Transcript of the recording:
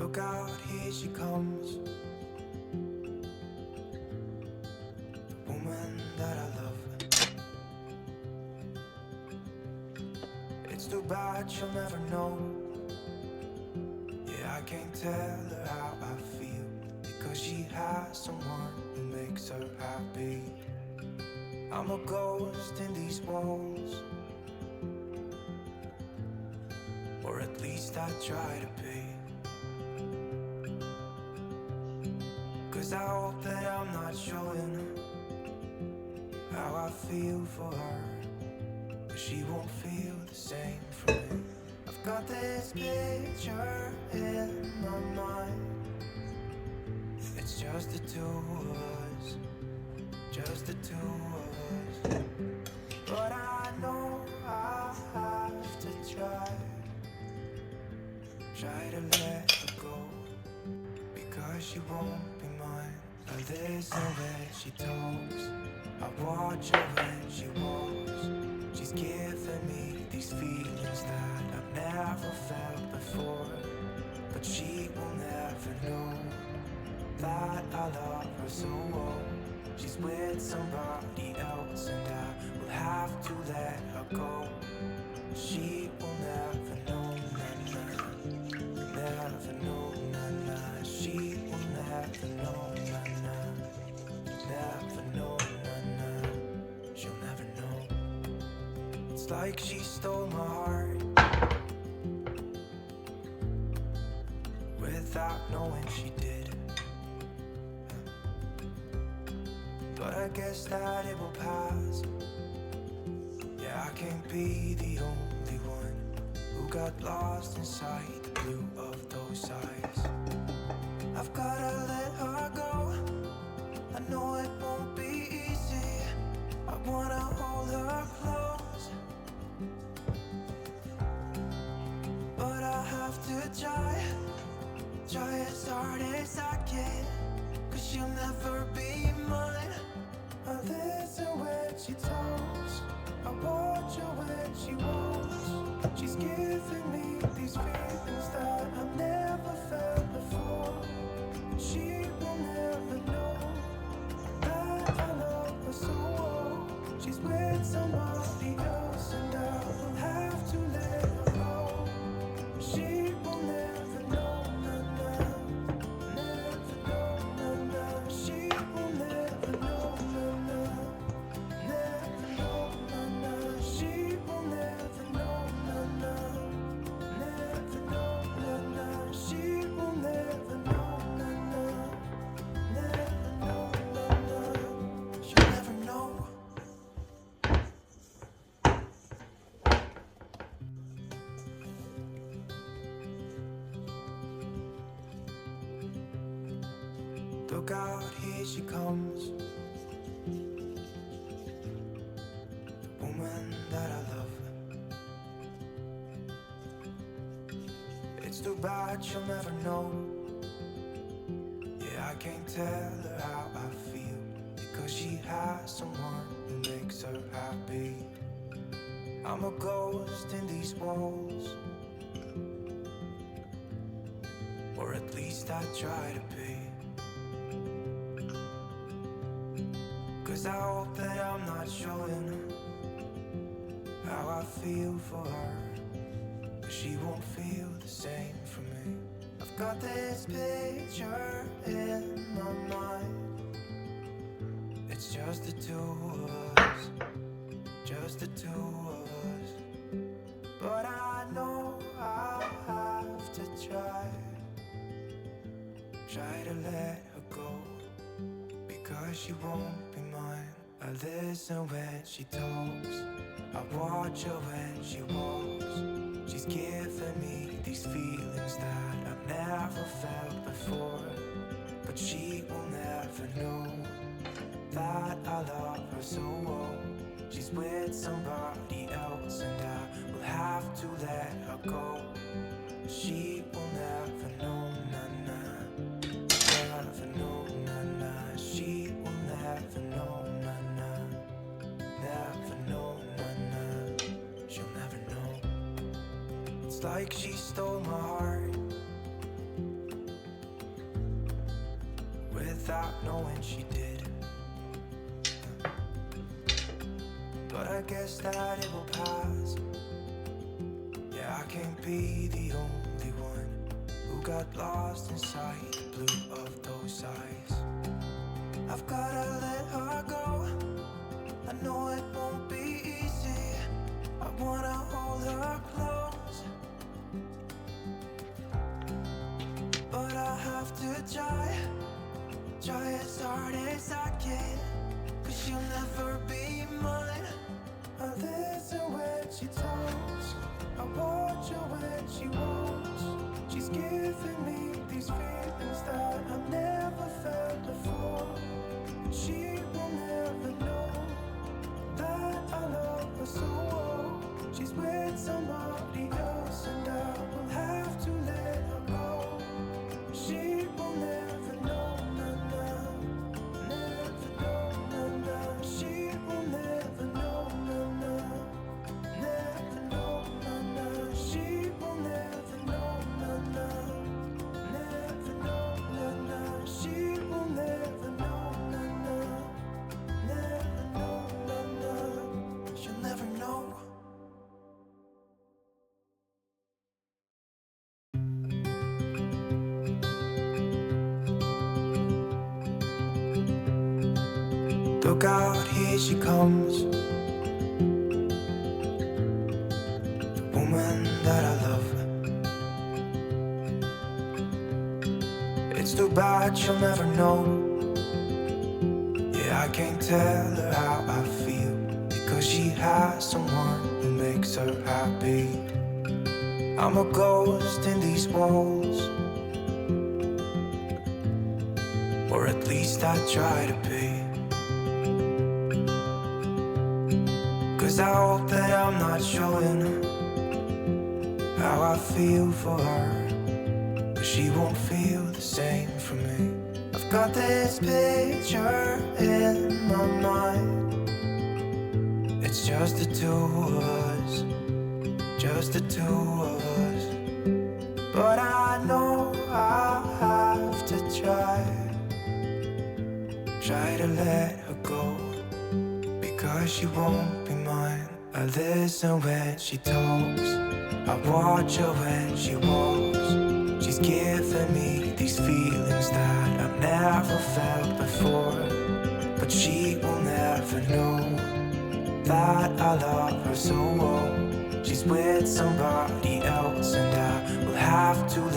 Look out, here she comes, the woman that I love. It's too bad she'll never know. Yeah, I can't tell her how I feel, because she has someone who makes her happy. I'm a ghost in these walls, or at least I try to be. 'Cause I hope that I'm not showing how I feel for her, but she won't feel the same for me. I've got this picture in my mind. It's just the two of us, just the two of us. But I know I have to try to let her go, because she won't be mine. I listen when she talks, I watch her when she walks. She's giving me these feelings that I've never felt before, but she will never know that I love her so well. She's with somebody else and I will have to let her go. She will never know, never know, she will never know, never know, she'll never know. It's like she stole my heart without knowing she did. But I guess that it will pass. Yeah, I can't be the only one who got lost inside the blue of those eyes. I've gotta let her go, I know it won't be easy. I wanna hold her close, but I have to try as hard as I can, 'cause she'll never be mine. I listen when she talks, I watch her when she walks. She's giving me these feelings that I've never felt before. She will never know that I love her so well. She's with somebody else and I will have to let her go. She will never know, never know, she will never know, never know, she will never know, never know, she will never know, she'll never know. Look out, here she comes, the woman that I love. It's too bad she'll never know. Yeah, I can't tell her how I feel, because she has someone who makes her happy. I'm a ghost in these walls, or at least I try to be. 'Cause I hope that I'm not showing how I feel for her, but she won't feel the same for me. I've got this picture in my mind. It's just the two of us, just the two of us. But I know I have to try to let her go, because she won't be mine. I listen when she talks, I watch her when she walks. She's giving me these feelings that I've never felt before, but she will never know that I love her so well. She's with somebody else and I will have to let her go. She will never know, never know, she will never know, never know, she'll never know. It's like she stole my heart without knowing she did. But I guess that it will pass. Yeah, I can't be the only one who got lost inside the blue of those eyes. I've gotta let her go. I know it won't be easy. I wanna hold her close, but I have to try as hard as I can, 'cause she'll never be mine. I listen when she talks, I watch her when she walks. She's giving me these feelings that I've never felt before. She will never know that I love her so well. She's with somebody else and I will have to let her go. She will never know, never know, she will never know, never know, she will never know, never know, she will never know, never know, she'll never know. Look out, here she comes, the woman that I love. It's too bad she'll never know. Yeah, I can't tell her how I feel, because she has someone who makes her happy. I'm a ghost in these walls, or at least I try to be. 'Cause I hope that I'm not showing how I feel for her, but she won't feel the same for me. I've got this picture in my mind. It's just the two of us, just the two of us. But I know I have to try to let her go, because she won't be mine. I listen when she talks, I watch her when she walks. She's giving me these feelings that I've never felt before. But she will never know that I love her so well. She's with somebody else and I will have to let